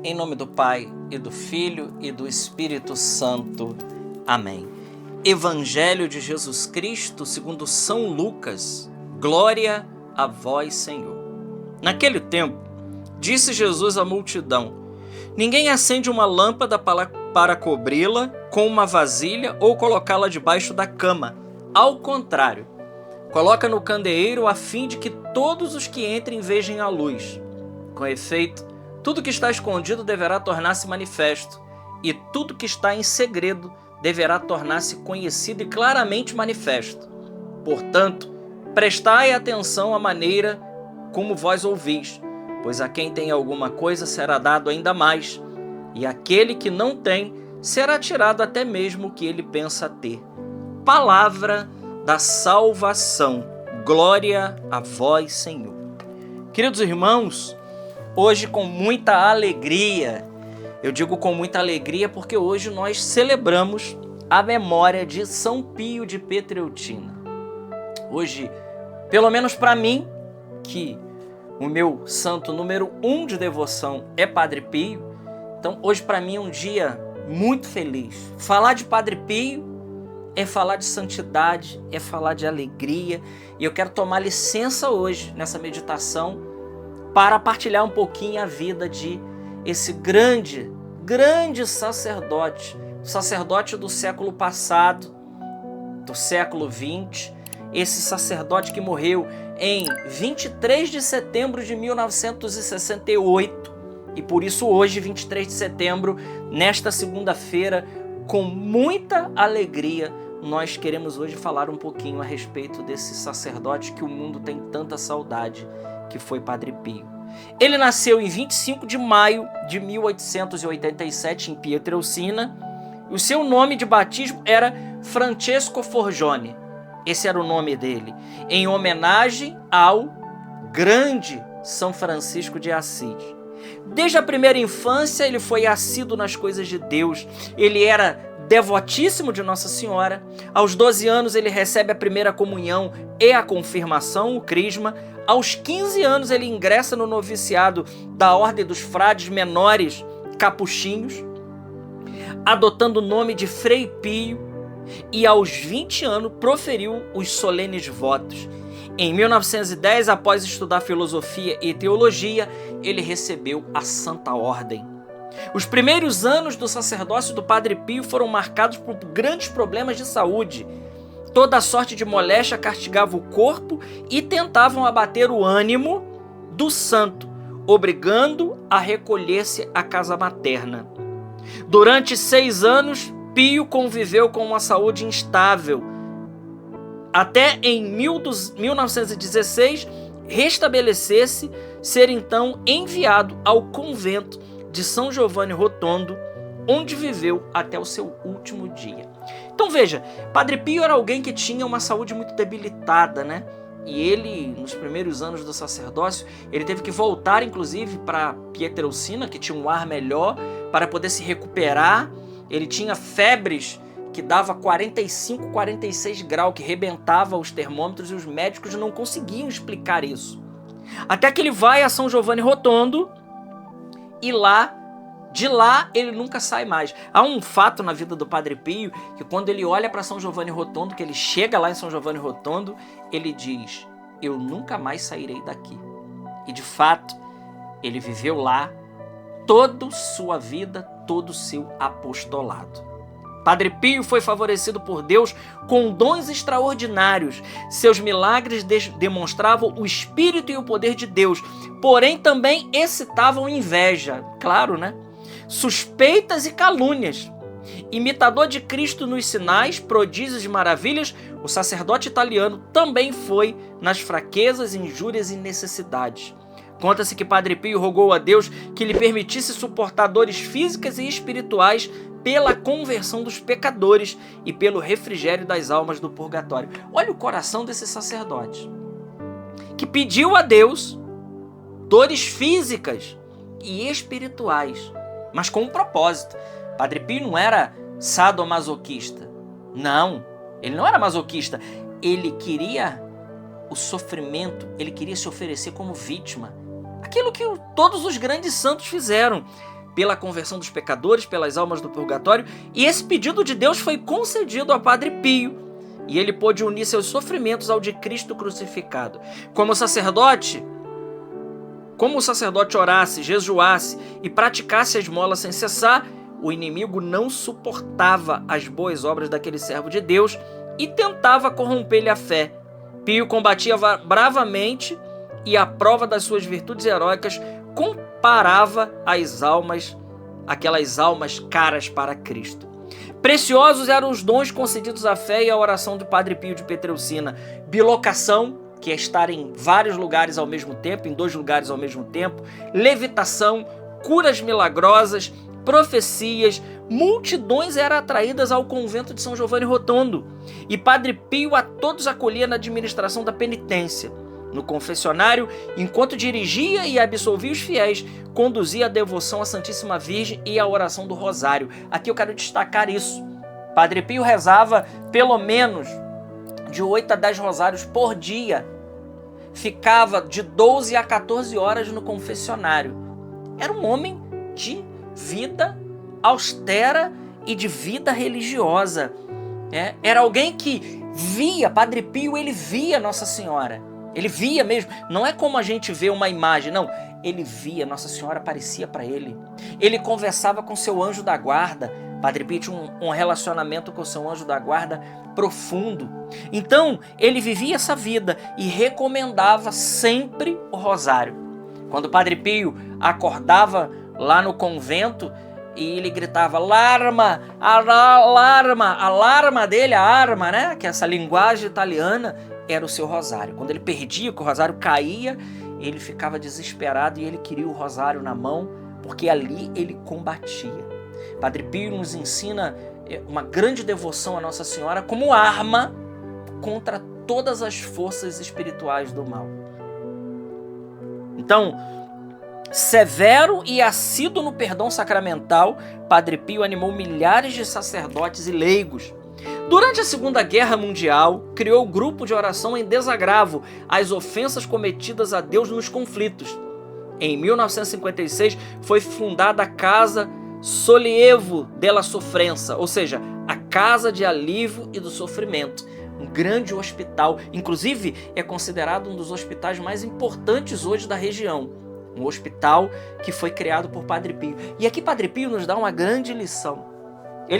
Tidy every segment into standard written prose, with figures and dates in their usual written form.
Em nome do Pai, e do Filho, e do Espírito Santo. Amém. Evangelho de Jesus Cristo, segundo São Lucas. Glória a vós, Senhor. Naquele tempo, disse Jesus à multidão: ninguém acende uma lâmpada para cobri-la com uma vasilha ou colocá-la debaixo da cama. Ao contrário, coloca no candeeiro a fim de que todos os que entrem vejam a luz. Com efeito, tudo que está escondido deverá tornar-se manifesto, e tudo que está em segredo deverá tornar-se conhecido e claramente manifesto. Portanto, prestai atenção à maneira como vós ouvis, pois a quem tem alguma coisa será dado ainda mais, e aquele que não tem será tirado até mesmo o que ele pensa ter. Palavra da salvação. Glória a vós, Senhor. Queridos irmãos, hoje com muita alegria, eu digo com muita alegria porque hoje nós celebramos a memória de São Pio de Petreutina. Hoje, pelo menos para mim, que o meu santo número 1 de devoção é Padre Pio, então hoje para mim é um dia muito feliz. Falar de Padre Pio é falar de santidade, é falar de alegria, e eu quero tomar licença hoje nessa meditação para partilhar um pouquinho a vida de esse grande sacerdote, sacerdote do século passado, do século XX, esse sacerdote que morreu em 23 de setembro de 1968, e por isso hoje, 23 de setembro, nesta segunda-feira, com muita alegria, nós queremos hoje falar um pouquinho a respeito desse sacerdote que o mundo tem tanta saudade, que foi Padre Pio. Ele nasceu em 25 de maio de 1887 em Pietrelcina. O seu nome de batismo era Francesco Forgione. Esse era o nome dele, em homenagem ao grande São Francisco de Assis. Desde a primeira infância ele foi assíduo nas coisas de Deus. Ele era devotíssimo de Nossa Senhora. Aos 12 anos ele recebe a primeira comunhão e a confirmação, o crisma. Aos 15 anos ele ingressa no noviciado da Ordem dos Frades Menores Capuchinhos, adotando o nome de Frei Pio, e aos 20 anos proferiu os solenes votos. Em 1910, após estudar filosofia e teologia, ele recebeu a Santa Ordem. Os primeiros anos do sacerdócio do Padre Pio foram marcados por grandes problemas de saúde. Toda sorte de moléstia castigava o corpo e tentavam abater o ânimo do santo, obrigando a recolher-se à casa materna. Durante 6 anos, Pio conviveu com uma saúde instável, até em 1916 restabelecer-se, ser então enviado ao convento de São Giovanni Rotondo, onde viveu até o seu último dia. Então veja, Padre Pio era alguém que tinha uma saúde muito debilitada, né? E ele, nos primeiros anos do sacerdócio, ele teve que voltar, inclusive, para Pietrelcina, que tinha um ar melhor, para poder se recuperar. Ele tinha febres que dava 45, 46 graus, que rebentava os termômetros, e os médicos não conseguiam explicar isso. Até que ele vai a São Giovanni Rotondo, e de lá ele nunca sai mais. Há um fato na vida do Padre Pio, que quando ele olha para São Giovanni Rotondo, que ele chega lá em São Giovanni Rotondo, ele diz: eu nunca mais sairei daqui. E de fato, ele viveu lá toda sua vida, todo o seu apostolado. Padre Pio foi favorecido por Deus com dons extraordinários. Seus milagres demonstravam o Espírito e o poder de Deus, porém também excitavam inveja, claro, né? Suspeitas e calúnias. Imitador de Cristo nos sinais, prodígios e maravilhas, o sacerdote italiano também foi nas fraquezas, injúrias e necessidades. Conta-se que Padre Pio rogou a Deus que lhe permitisse suportar dores físicas e espirituais pela conversão dos pecadores e pelo refrigério das almas do purgatório. Olha o coração desse sacerdote, que pediu a Deus dores físicas e espirituais, mas com um propósito. Padre Pio não era sadomasoquista. Não, ele não era masoquista. Ele queria o sofrimento, ele queria se oferecer como vítima. Aquilo que todos os grandes santos fizeram. pela conversão dos pecadores, pelas almas do purgatório, e esse pedido de Deus foi concedido a Padre Pio, e ele pôde unir seus sofrimentos ao de Cristo crucificado. Como o sacerdote orasse, jejuasse e praticasse a esmola sem cessar, o inimigo não suportava as boas obras daquele servo de Deus e tentava corromper-lhe a fé. Pio combatia bravamente e, à prova das suas virtudes heróicas, comparava as almas, aquelas almas caras para Cristo. Preciosos eram os dons concedidos à fé e à oração do Padre Pio de Pietrelcina. Bilocação, que é estar em vários lugares ao mesmo tempo, em 2 lugares ao mesmo tempo, levitação, curas milagrosas, profecias, multidões eram atraídas ao convento de São Giovanni Rotondo, e Padre Pio a todos acolhia na administração da penitência. No confessionário, enquanto dirigia e absolvia os fiéis, conduzia a devoção à Santíssima Virgem e a oração do Rosário. Aqui eu quero destacar isso. Padre Pio rezava pelo menos de 8 a 10 rosários por dia. Ficava de 12 a 14 horas no confessionário. Era um homem de vida austera e de vida religiosa. Era alguém que via, Padre Pio, ele via Nossa Senhora. Ele via mesmo, não é como a gente vê uma imagem, não. Ele via, Nossa Senhora aparecia para ele. Ele conversava com seu anjo da guarda. Padre Pio tinha um relacionamento com seu anjo da guarda profundo. Então, ele vivia essa vida e recomendava sempre o rosário. Quando Padre Pio acordava lá no convento e ele gritava alarma, alarma, alarma dele, a arma, né? Que é essa linguagem italiana, era o seu rosário. Quando ele perdia, que o rosário caía, ele ficava desesperado e ele queria o rosário na mão, porque ali ele combatia. Padre Pio nos ensina uma grande devoção à Nossa Senhora como arma contra todas as forças espirituais do mal. Então, severo e assíduo no perdão sacramental, Padre Pio animou milhares de sacerdotes e leigos. Durante a Segunda Guerra Mundial, criou grupo de oração em desagravo às ofensas cometidas a Deus nos conflitos. Em 1956, foi fundada a Casa Sollievo della Sofrenza, ou seja, a Casa de Alívio e do Sofrimento. Um grande hospital, inclusive é considerado um dos hospitais mais importantes hoje da região. Um hospital que foi criado por Padre Pio. E aqui Padre Pio nos dá uma grande lição.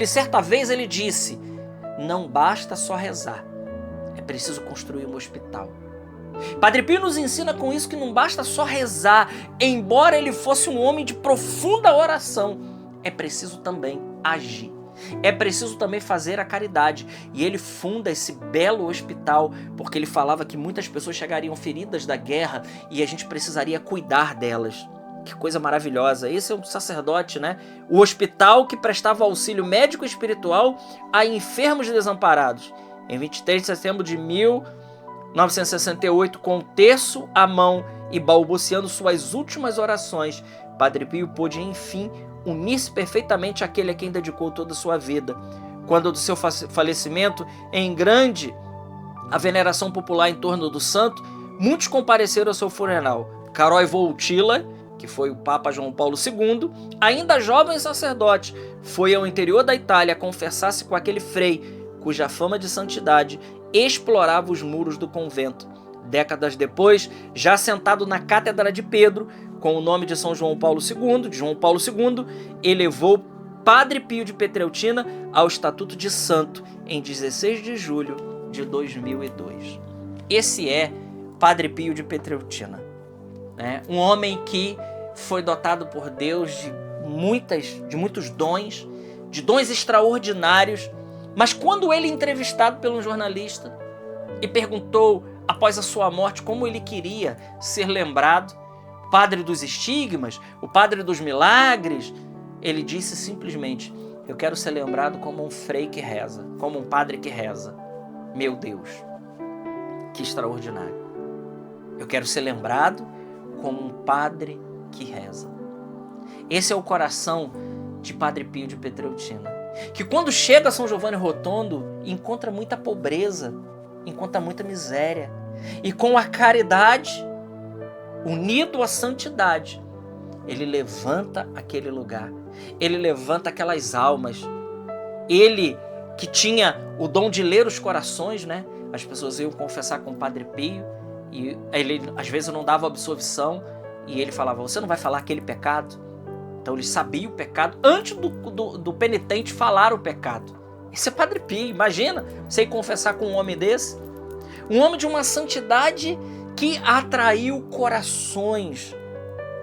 Certa vez ele disse: não basta só rezar, é preciso construir um hospital. Padre Pio nos ensina com isso que não basta só rezar, embora ele fosse um homem de profunda oração, é preciso também agir. É preciso também fazer a caridade. E ele funda esse belo hospital porque ele falava que muitas pessoas chegariam feridas da guerra e a gente precisaria cuidar delas. Que coisa maravilhosa. Esse é um sacerdote, né? O hospital que prestava auxílio médico e espiritual a enfermos e desamparados. Em 23 de setembro de 1968, com o terço à mão e balbuciando suas últimas orações, Padre Pio pôde, enfim, unir-se perfeitamente àquele a quem dedicou toda a sua vida. Quando do seu falecimento, em grande a veneração popular em torno do santo, muitos compareceram ao seu funeral. Carol Wojtyla, que foi o Papa João Paulo II, ainda jovem sacerdote, foi ao interior da Itália confessar-se com aquele frei, cuja fama de santidade explorava os muros do convento. Décadas depois, já sentado na Cátedra de Pedro, com o nome de João Paulo II, elevou Padre Pio de Pietrelcina ao estatuto de santo em 16 de julho de 2002. Esse é Padre Pio de Pietrelcina, né? Um homem que foi dotado por Deus de muitos dons, de dons extraordinários, mas quando ele, entrevistado pelo jornalista, e perguntou após a sua morte como ele queria ser lembrado, Padre dos estigmas, o Padre dos milagres, ele disse simplesmente: eu quero ser lembrado como um frei que reza, como um padre que reza. Meu Deus, que extraordinário. Eu quero ser lembrado como um padre que reza. Esse é o coração de Padre Pio de Pietrelcina, que quando chega a São Giovanni Rotondo, encontra muita pobreza, encontra muita miséria, e com a caridade, unido à santidade, ele levanta aquele lugar, ele levanta aquelas almas. Ele que tinha o dom de ler os corações, né? As pessoas iam confessar com o Padre Pio e ele às vezes não dava absolvição e ele falava, você não vai falar aquele pecado? Então ele sabia o pecado antes do penitente falar o pecado. Esse é Padre Pio, imagina você ir confessar com um homem desse. Um homem de uma santidade que atraiu corações,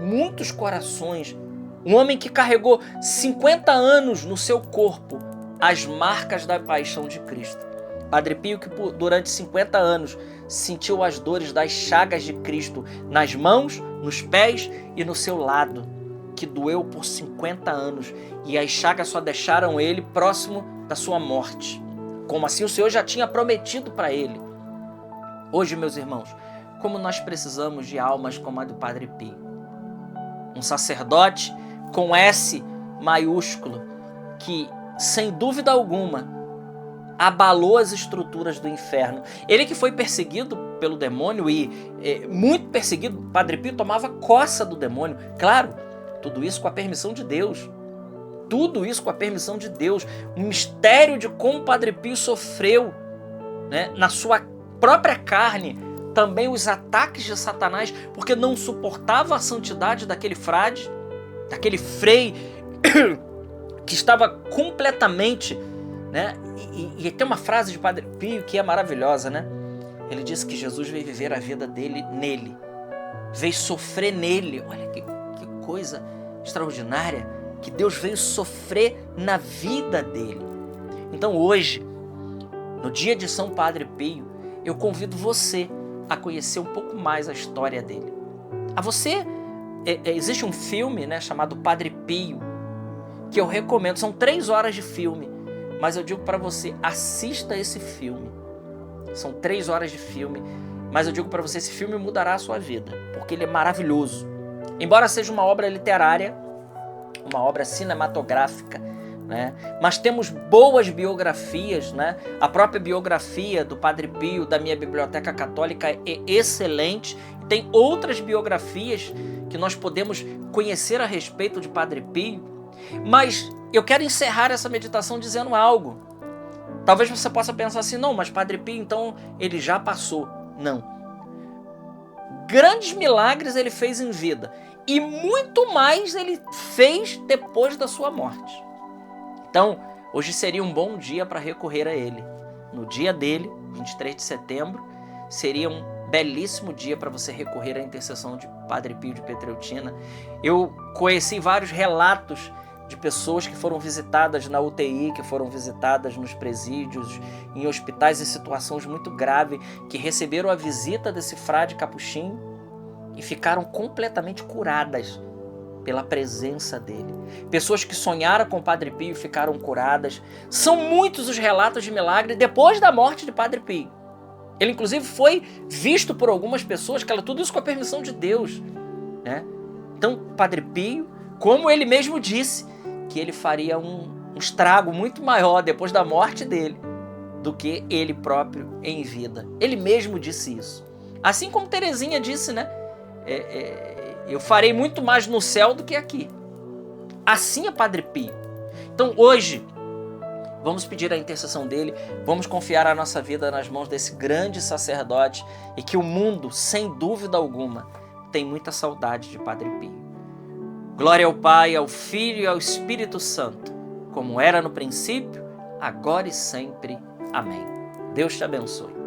muitos corações. Um homem que carregou 50 anos no seu corpo as marcas da paixão de Cristo. Padre Pio que durante 50 anos sentiu as dores das chagas de Cristo nas mãos, nos pés e no seu lado, que doeu por 50 anos. E as chagas só deixaram ele próximo da sua morte, como assim o Senhor já tinha prometido para ele. Hoje, meus irmãos, como nós precisamos de almas como a do Padre Pio. Um sacerdote com S maiúsculo, que, sem dúvida alguma, abalou as estruturas do inferno. Ele que foi perseguido pelo demônio e muito perseguido, Padre Pio tomava coça do demônio. Claro, tudo isso com a permissão de Deus. Tudo isso com a permissão de Deus. Um mistério de como Padre Pio sofreu, né, na sua própria carne, também os ataques de Satanás, porque não suportava a santidade daquele frade, daquele frei que estava completamente, né? E tem uma frase de Padre Pio que é maravilhosa, né? Ele disse que Jesus veio viver a vida dele nele, veio sofrer nele. Olha que coisa extraordinária, que Deus veio sofrer na vida dele. Então hoje, no dia de São Padre Pio, eu convido você a conhecer um pouco mais a história dele. A você, existe um filme, né, chamado Padre Pio, que eu recomendo. São 3 horas de filme, mas eu digo para você, assista esse filme. São 3 horas de filme, mas eu digo para você, esse filme mudará a sua vida, porque ele é maravilhoso. Embora seja uma obra literária, uma obra cinematográfica, né? Mas temos boas biografias, né? A própria biografia do Padre Pio da minha biblioteca católica é excelente. Tem outras biografias que nós podemos conhecer a respeito de Padre Pio. Mas eu quero encerrar essa meditação dizendo algo. Talvez você possa pensar assim, não, mas Padre Pio então ele já passou. Não. Grandes milagres ele fez em vida e muito mais ele fez depois da sua morte. Então, hoje seria um bom dia para recorrer a ele. No dia dele, 23 de setembro, seria um belíssimo dia para você recorrer à intercessão de Padre Pio de Pietrelcina. Eu conheci vários relatos de pessoas que foram visitadas na UTI, que foram visitadas nos presídios, em hospitais em situações muito graves, que receberam a visita desse frade capuchinho e ficaram completamente curadas pela presença dele. Pessoas que sonharam com o Padre Pio ficaram curadas. São muitos os relatos de milagre depois da morte de Padre Pio. Ele inclusive foi visto por algumas pessoas, tudo isso com a permissão de Deus, né? Então, Padre Pio, como ele mesmo disse, que ele faria um estrago muito maior depois da morte dele do que ele próprio em vida. Ele mesmo disse isso. Assim como Teresinha disse, né? Eu farei muito mais no céu do que aqui. Assim é Padre Pio. Então hoje, vamos pedir a intercessão dele, vamos confiar a nossa vida nas mãos desse grande sacerdote e que o mundo, sem dúvida alguma, tem muita saudade de Padre Pio. Glória ao Pai, ao Filho e ao Espírito Santo, como era no princípio, agora e sempre. Amém. Deus te abençoe.